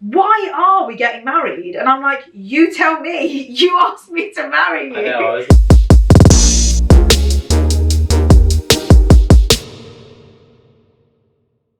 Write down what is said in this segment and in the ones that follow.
why are we getting married? And I'm like, you tell me. You asked me to marry you. I know.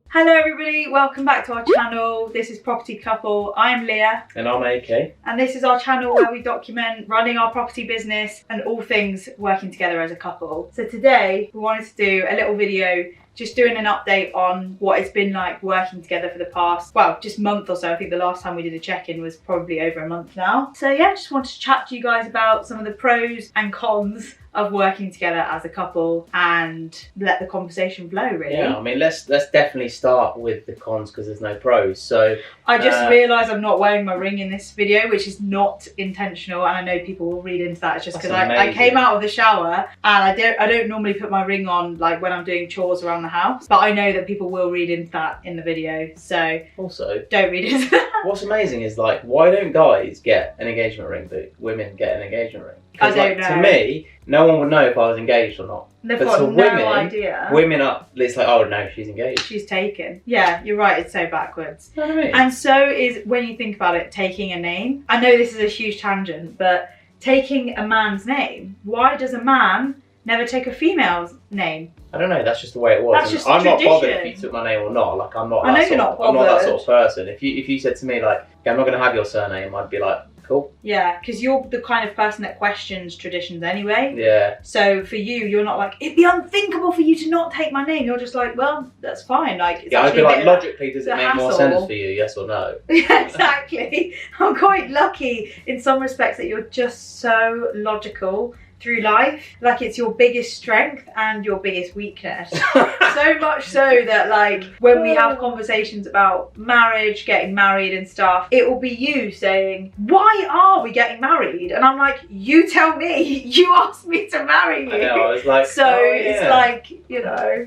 Hello everybody, welcome back to our channel. This is Property Couple. I'm Leah. And I'm AK. And this is our channel where we document running our property business and all things working together as a couple. So today we wanted to do a little video just doing an update on what it's been like working together for the past, well, just month or so. I think the last time we did a check-in was probably over a month now. So yeah, just wanted to chat to you guys about some of the pros and cons of working together as a couple and let the conversation flow, really. Yeah, I mean, let's definitely start with the cons because there's no pros. So I just realised I'm not wearing my ring in this video, which is not intentional, and I know people will read into that. It's just because I came out of the shower and I don't normally put my ring on like when I'm doing chores around the house, but I know that people will read into that in the video, so also don't read into that. What's amazing is, like, why don't guys get an engagement ring but women get an engagement ring? I don't know. To me, no one would know if I was engaged or not. They've but got to no idea. Women are, it's like, oh no, she's engaged. She's taken. Yeah, you're right, it's so backwards. You know what I mean? And so is, when you think about it, taking a name. I know this is a huge tangent, but taking a man's name. Why does a man never take a female's name? I don't know, that's just the way it was. That's just I'm tradition. not bothered if you took my name or not. Like, I'm not I know that you're sort not I'm not that bothered. sort of person. If you said to me, like, yeah, I'm not going to have your surname, I'd be like, cool. Yeah, because you're the kind of person that questions traditions anyway. Yeah. So for you, you're not like, it'd be unthinkable for you to not take my name. You're just like, well, that's fine. Like, it's Yeah, I'd actually be a like, bit logically, does it a make more hassle. sense for you, yes or no? Yeah, exactly. I'm quite lucky in some respects that you're just so logical through life. Like, it's your biggest strength and your biggest weakness. So much so that, like, when we have conversations about marriage, getting married and stuff, it will be you saying, why are we getting married? And I'm like, you tell me. You asked me to marry you. I know, I was like, so oh, it's yeah. like, you know.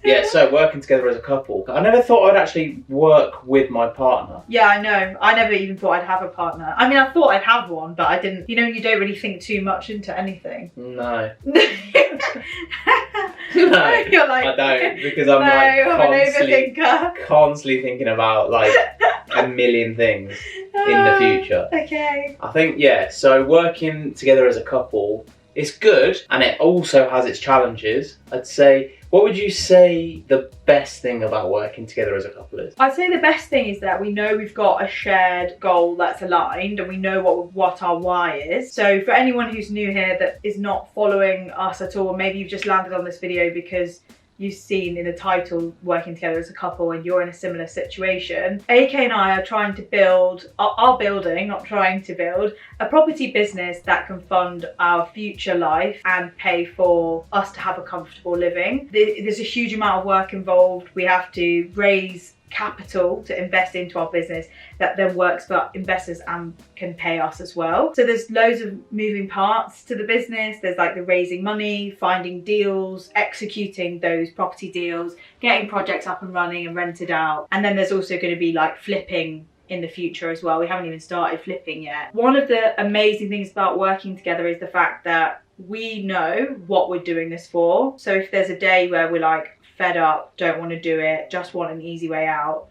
Yeah, so working together as a couple. I never thought I'd actually work with my partner. Yeah, I know. I never even thought I'd have a partner. I mean, I thought I'd have one, but I didn't. You know, you don't really think too much into anything. No. No, you're like, I don't, because I'm I'm an like overthinker. constantly thinking about like a million things in the future. Okay. I think, yeah, so working together as a couple is good, and it also has its challenges. I'd say, what would you say the best thing about working together as a couple is? I'd say the best thing is that we know we've got a shared goal that's aligned, and we know what our why is. So for anyone who's new here that is not following us at all, maybe you've just landed on this video because you've seen in the title working together as a couple and you're in a similar situation. AK and I are trying to build, are building, not trying to build, a property business that can fund our future life and pay for us to have a comfortable living. There's a huge amount of work involved. We have to raise capital to invest into our business that then works for investors and can pay us as well. So there's loads of moving parts to the business. There's like the raising money, finding deals, executing those property deals, getting projects up and running and rented out. And then there's also going to be like flipping in the future as well. We haven't even started flipping yet. One of the amazing things about working together is the fact that we know what we're doing this for. So if there's a day where we're like fed up, don't want to do it, just want an easy way out,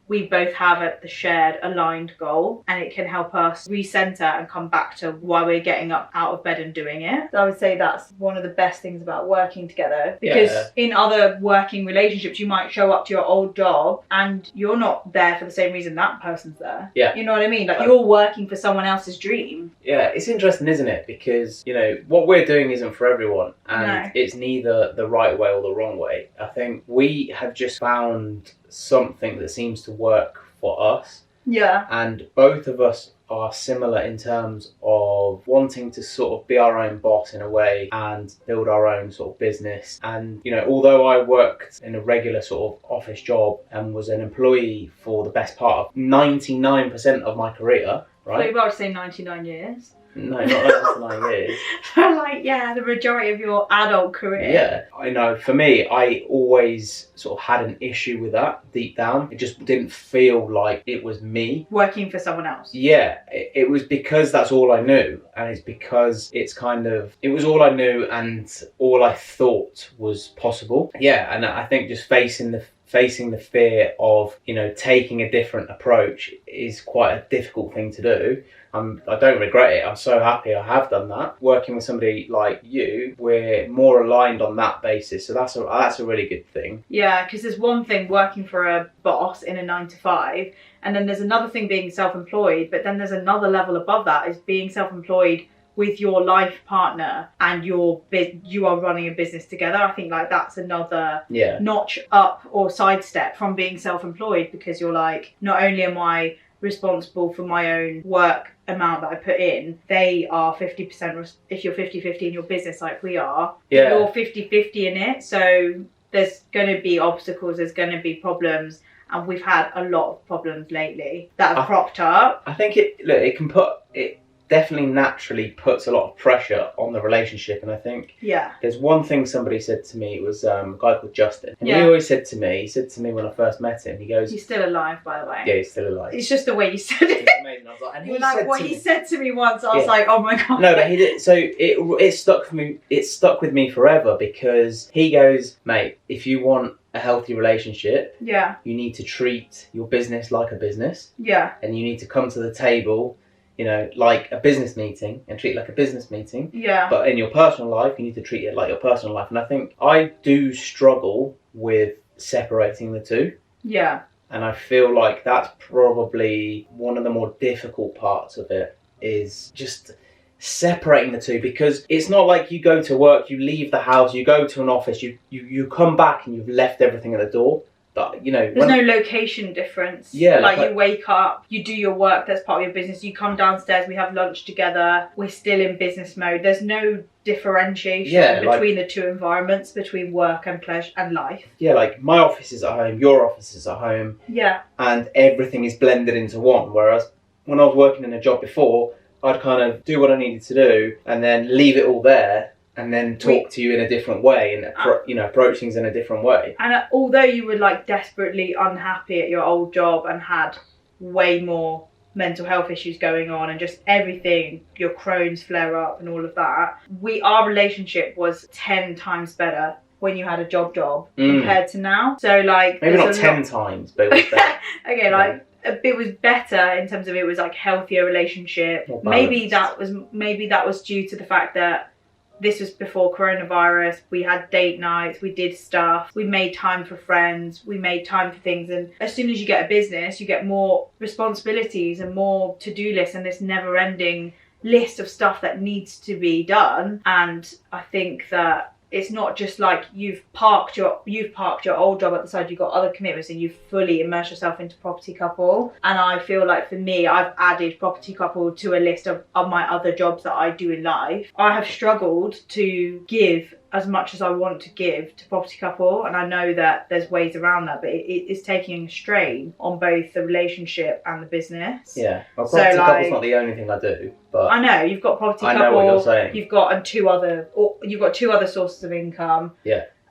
we both have the shared aligned goal, and it can help us recenter and come back to why we're getting up out of bed and doing it. So I would say that's one of the best things about working together, because in other working relationships you might show up to your old job and you're not there for the same reason that person's there. Yeah. You know what I mean? Like, you're working for someone else's dream. Yeah, it's interesting, isn't it? Because, you know, what we're doing isn't for everyone, and No. it's neither the right way or the wrong way. I think we have just found something that seems to work for us. Yeah. And both of us are similar in terms of wanting to sort of be our own boss in a way and build our own sort of business. And, you know, although I worked in a regular sort of office job and was an employee for the best part of 99% of my career, So right? you're about to say 99 years. No, not 99 years. Like, yeah, the majority of your adult career. Yeah, I know. For me, I always sort of had an issue with that deep down. It just didn't feel like it was me. Working for someone else. Yeah, it was because that's all I knew. And it's because it's kind of, it was all I knew and all I thought was possible. Yeah, and I think just facing the facing the fear of, you know, taking a different approach is quite a difficult thing to do. I don't regret it. I'm so happy I have done that. Working with somebody like you, we're more aligned on that basis. So that's a really good thing. Yeah, because there's one thing working for a boss in a 9 to 5, and then there's another thing being self-employed, but then there's another level above that is being self-employed with your life partner, and you are running a business together. I think like that's another notch up or sidestep from being self-employed, because you're like, not only am I responsible for my own work amount that I put in, they are 50%. If you're 50-50 in your business like we are, you're 50-50 in it. So there's going to be obstacles, there's going to be problems, and we've had a lot of problems lately that have cropped up. I think it definitely naturally puts a lot of pressure on the relationship. And I think there's one thing somebody said to me, it was a guy called Justin, and he always said to me when I first met him, he goes, he's still alive, by the way. Yeah, he's still alive. It's just the way you said it. It's amazing. I was like, and he said what he said to me once, I was like, oh my god. No, but he did. So it stuck with me forever, because he goes, mate, if you want a healthy relationship, you need to treat your business like a business, and you need to come to the table, you know, like a business meeting, and treat it like a business meeting. But in your personal life, you need to treat it like your personal life. And I think I do struggle with separating the two. And I feel like that's probably one of the more difficult parts of it, is just separating the two, because it's not like you go to work, you leave the house, you go to an office, you come back and you've left everything at the door. But, you know, there's no location difference. Like you wake up, you do your work, that's part of your business, you come downstairs, we have lunch together, we're still in business mode. There's no differentiation between the two environments, between work and pleasure and life. Like my office is at home, your office is at home, and everything is blended into one. Whereas when I was working in a job before, I'd kind of do what I needed to do and then leave it all there, and then talk to you in a different way, and approach things in a different way. And although you were like desperately unhappy at your old job and had way more mental health issues going on and just everything, your Crohn's flare up and all of that, our relationship was 10 times better when you had a job compared to now. So like, maybe not 10 times, but it was better. Okay, like it was better in terms of it was like healthier relationship. Maybe that was due to the fact that this was before coronavirus. We had date nights, we did stuff, we made time for friends, we made time for things. And as soon as you get a business, you get more responsibilities and more to-do lists and this never-ending list of stuff that needs to be done. And I think that it's not just like you've parked your old job at the side, you've got other commitments, and you've fully immersed yourself into Property Couple. And I feel like for me, I've added Property Couple to a list of my other jobs that I do in life. I have struggled to give as much as I want to give to Property Couple, and I know that there's ways around that, but it is taking a strain on both the relationship and the business. Well, Property Couple's not the only thing I do, but I know you've got Property Couple. I know what you're saying. You've got two other sources of income.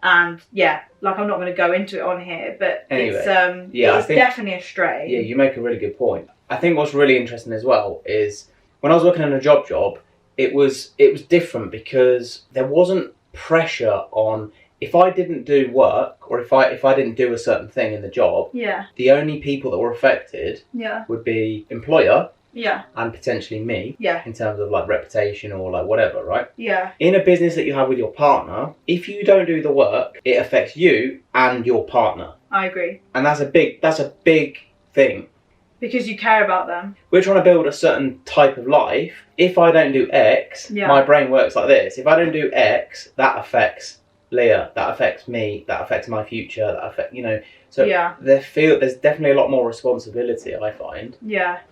And like I'm not going to go into it on here, but anyway, it's definitely a strain. You make a really good point. I think what's really interesting as well is when I was working in a job, it was different, because there wasn't pressure on, if I didn't do work, or if I didn't do a certain thing in the job, the only people that were affected would be employer and potentially me, in terms of like reputation or like whatever, right? In a business that you have with your partner, if you don't do the work, it affects you and your partner. I agree. And that's a big thing. Because you care about them. We're trying to build a certain type of life. If I don't do X, my brain works like this. If I don't do X, that affects Leah, that affects me, that affects my future, that affects, So there's definitely a lot more responsibility, I find.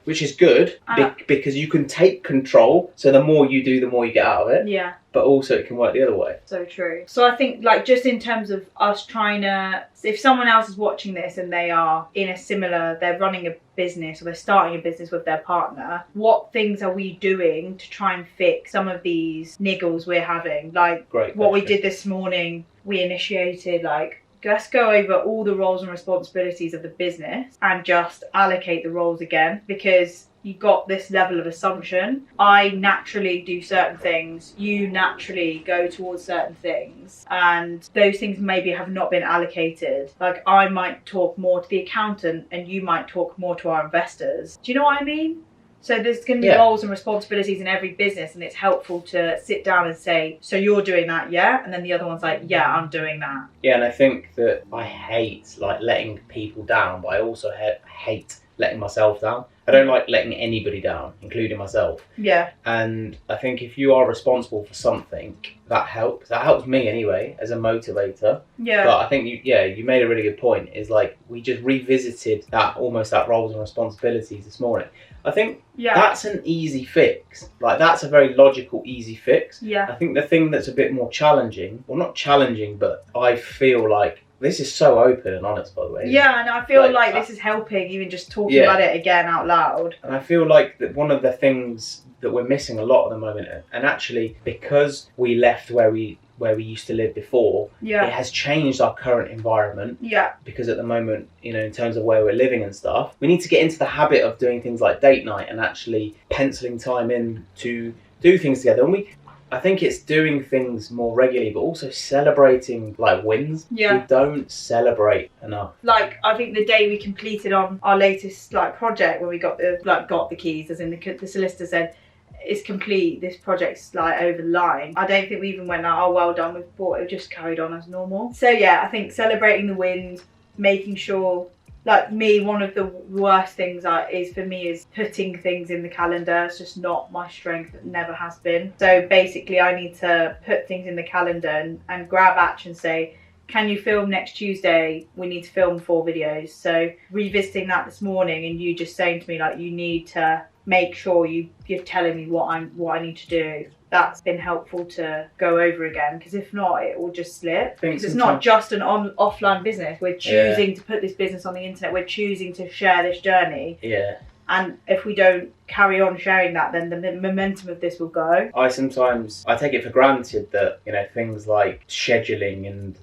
Which is good, because you can take control. So the more you do, the more you get out of it. But also it can work the other way. So true. So I think like just in terms of us trying to, if someone else is watching this and they are in a similar, they're running a business or they're starting a business with their partner, what things are we doing to try and fix some of these niggles we're having? Like what we did this morning, we initiated like let's go over all the roles and responsibilities of the business and just allocate the roles again, because you got this level of assumption. I naturally do certain things, you naturally go towards certain things, and those things maybe have not been allocated. Like, I might talk more to the accountant and you might talk more to our investors. Do you know what I mean? So there's going to be roles and responsibilities in every business, and it's helpful to sit down and say, so you're doing that, yeah? And then the other one's like, yeah, I'm doing that. Yeah, and I think that I hate like letting people down, but I also hate letting myself down. I don't like letting anybody down, including myself. Yeah. And I think if you are responsible for something, that helps. That helps me anyway, as a motivator. Yeah. But I think you made a really good point. Is like, we just revisited that roles and responsibilities this morning. I think that's an easy fix. Like, that's a very logical, easy fix. Yeah. I think the thing that's a bit more challenging, well, not challenging, but I feel like this is so open and honest, by the way. Yeah, and I feel like this is helping, even just talking about it again out loud. And I feel like that one of the things that we're missing a lot at the moment, and actually because we left where we used to live before, it has changed our current environment. Yeah. Because at the moment, in terms of where we're living and stuff, we need to get into the habit of doing things like date night and actually penciling time in to do things together. And I think it's doing things more regularly, but also celebrating like wins. Yeah. We don't celebrate enough. Like, I think the day we completed on our latest project, when we got the keys, as in the solicitor said, it's complete, this project's over the line. I don't think we even went oh, well done, we've bought it, just carried on as normal. So yeah, I think celebrating the wins, making sure, one of the worst things is putting things in the calendar. It's just not my strength, it never has been. So basically I need to put things in the calendar and grab Atch and say, can you film next Tuesday? We need to film 4 videos. So revisiting that this morning, and you just saying to me you need to make sure you're telling me what I need to do. That's been helpful to go over again, because if not, it will just slip. Because it's not just an offline business. We're choosing to put this business on the internet. We're choosing to share this journey. Yeah. And if we don't carry on sharing that, then the momentum of this will go. I take it for granted that, things like scheduling and,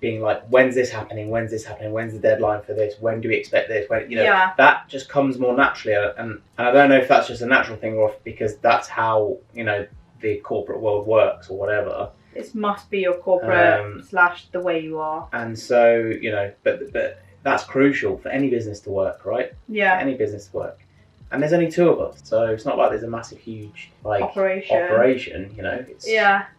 being like, when's this happening? When's the deadline for this? When do we expect this? That just comes more naturally. And I don't know if that's just a natural thing, or if because that's how, the corporate world works or whatever. This must be your corporate / the way you are. And so, but that's crucial for any business to work, right? Yeah. Any business to work. And there's only 2 of us, so it's not like there's a massive, huge operation. It's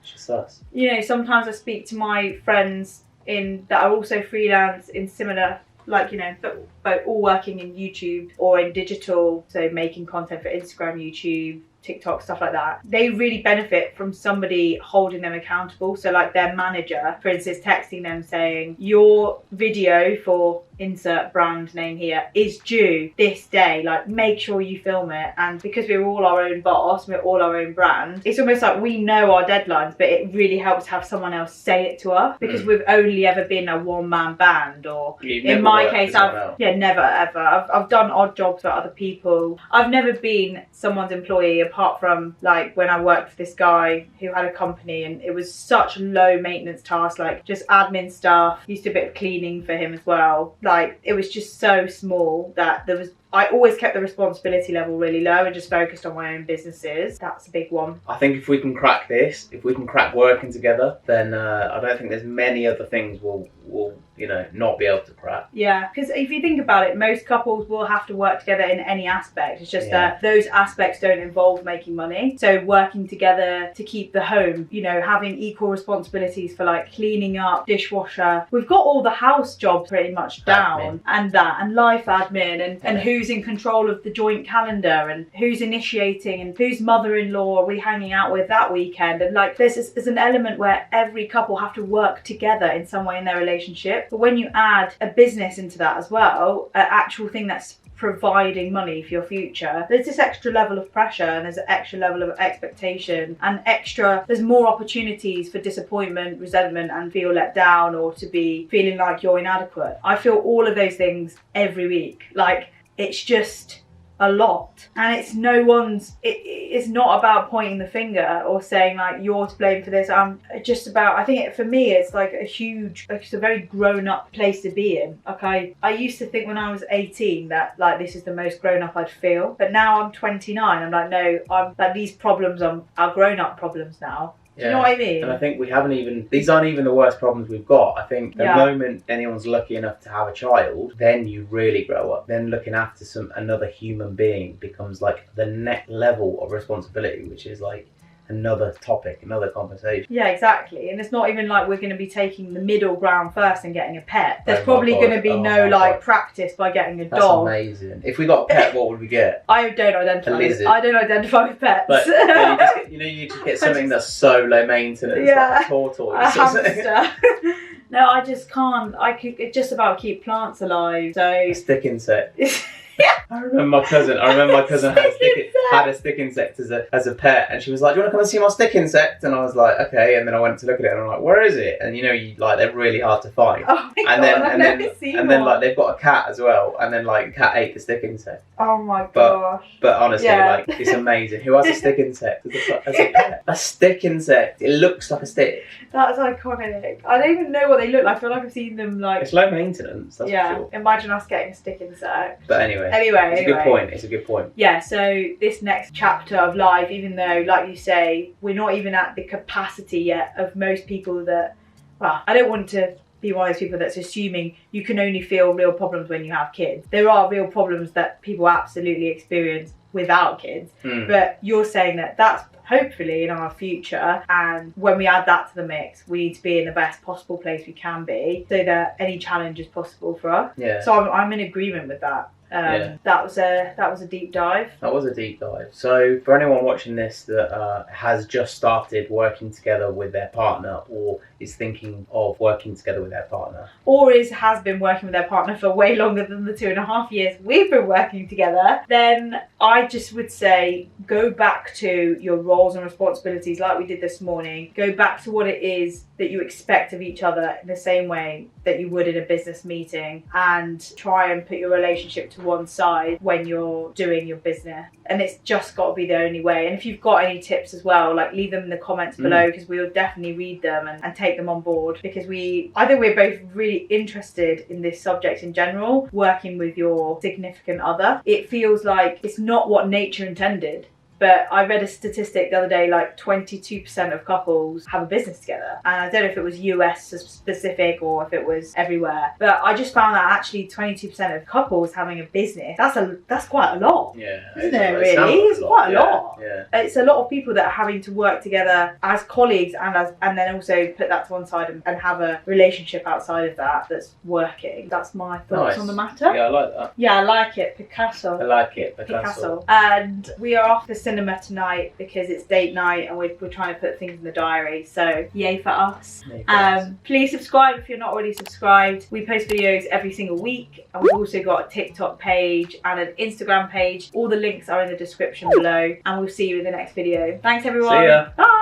just us. Sometimes I speak to my friends that are also freelance in similar, but all working in YouTube or in digital, so making content for Instagram, YouTube, TikTok, stuff like that. They really benefit from somebody holding them accountable. So their manager, for instance, texting them saying, your video for insert brand name here is due this day, make sure you film it. And because we're all our own boss, we're all our own brand, it's almost like we know our deadlines, but it really helps to have someone else say it to us, because we've only ever been a one-man band, or in my case never ever. I've done odd jobs for other people. I've never been someone's employee, apart from when I worked for this guy who had a company, and it was such low maintenance tasks, just admin stuff. Used to do a bit of cleaning for him as well. It was just so small that I always kept the responsibility level really low and just focused on my own businesses. That's a big one. I think if we can crack this, if we can crack working together, then I don't think there's many other things we'll not be able to crack. Yeah, because if you think about it, most couples will have to work together in any aspect. It's just that those aspects don't involve making money. So working together to keep the home, having equal responsibilities for cleaning up, dishwasher. We've got all the house jobs pretty much down, and life admin, and who's in control of the joint calendar, and who's initiating, and whose mother-in-law are we hanging out with that weekend. And there's an element where every couple have to work together in some way in their relationship. But when you add a business into that as well, an actual thing that's providing money for your future, there's this extra level of pressure, and there's an extra level of expectation, and there's more opportunities for disappointment, resentment, and feel let down, or to be feeling like you're inadequate. I feel all of those things every week. It's just a lot, and it's no one's, it's not about pointing the finger or saying like you're to blame for this. Just about, I think for me it's like a huge, like it's a very grown-up place to be in. Okay, I used to think when I was 18 that like this is the most grown-up I'd feel, but now I'm 29, I'm like, no, I'm like, these problems are grown-up problems now. Do you know what I mean? And I think we haven't even, these aren't even the worst problems we've got. I think the moment anyone's lucky enough to have a child, then you really grow up. Then looking after another human being becomes like the next level of responsibility, which is like another topic, another conversation. Yeah, exactly. And it's not even like we're going to be taking the middle ground first and getting a pet. There's probably going to be no like practice by getting a dog. That's amazing. If we got a pet, what would we get? I don't identify with pets. But you just get something that's so low maintenance, like a tortoise. A hamster. No, I just can't. I could just about keep plants alive. So a stick insect. I remember my cousin had a stick insect as a pet, and she was like, "Do you want to come and see my stick insect?" And I was like, "Okay." And then I went to look at it, and I'm like, "Where is it?" And they're really hard to find. Oh my God, and then like they've got a cat as well, and then like the cat ate the stick insect. Oh my gosh! But honestly, like it's amazing. Who has a stick insect as a pet? A stick insect. It looks like a stick. That's iconic. I don't even know what they look like. I feel like I've seen them like. It's low maintenance. That's for sure. Imagine us getting a stick insect. But anyway, it's a good point. It's a good point. Yeah. So this next chapter of life, even though, like you say, we're not even at the capacity yet of most people that. Well, I don't want to be one of those people that's assuming you can only feel real problems when you have kids. There are real problems that people absolutely experience without kids. But you're saying that that's hopefully in our future, and when we add that to the mix, we need to be in the best possible place we can be so that any challenge is possible for us. Yeah. So I'm in agreement with that. That was a deep dive. That was a deep dive. So for anyone watching this that has just started working together with their partner, or is thinking of working together with their partner, or has been working with their partner for way longer than the 2.5 years we've been working together, then I just would say go back to your roles and responsibilities like we did this morning. Go back to what it is that you expect of each other in the same way that you would in a business meeting, and try and put your relationship to one side when you're doing your business. And it's just got to be the only way. And if you've got any tips as well, like leave them in the comments below, because we'll definitely read them and take them on board, because I think we're both really interested in this subject in general. Working with your significant other, it feels like it's not what nature intended. But I read a statistic the other day, like 22% of couples have a business together. And I don't know if it was US specific or if it was everywhere. But I just found that actually 22% of couples having a business, that's quite a lot. Yeah. Isn't it really? It's quite a lot. Yeah. It's a lot of people that are having to work together as colleagues and then also put that to one side and have a relationship outside of that's working. That's my thoughts on the matter. Yeah, I like that. Yeah, I like it. Picasso. I like it. Picasso. And we are off the cinema tonight because it's date night and we're trying to put things in the diary, so yay for us. Please subscribe if you're not already subscribed. We post videos every single week, and we've also got a TikTok page and an Instagram page. All the links are in the description below, and we'll see you in the next video. Thanks everyone. See ya. Bye.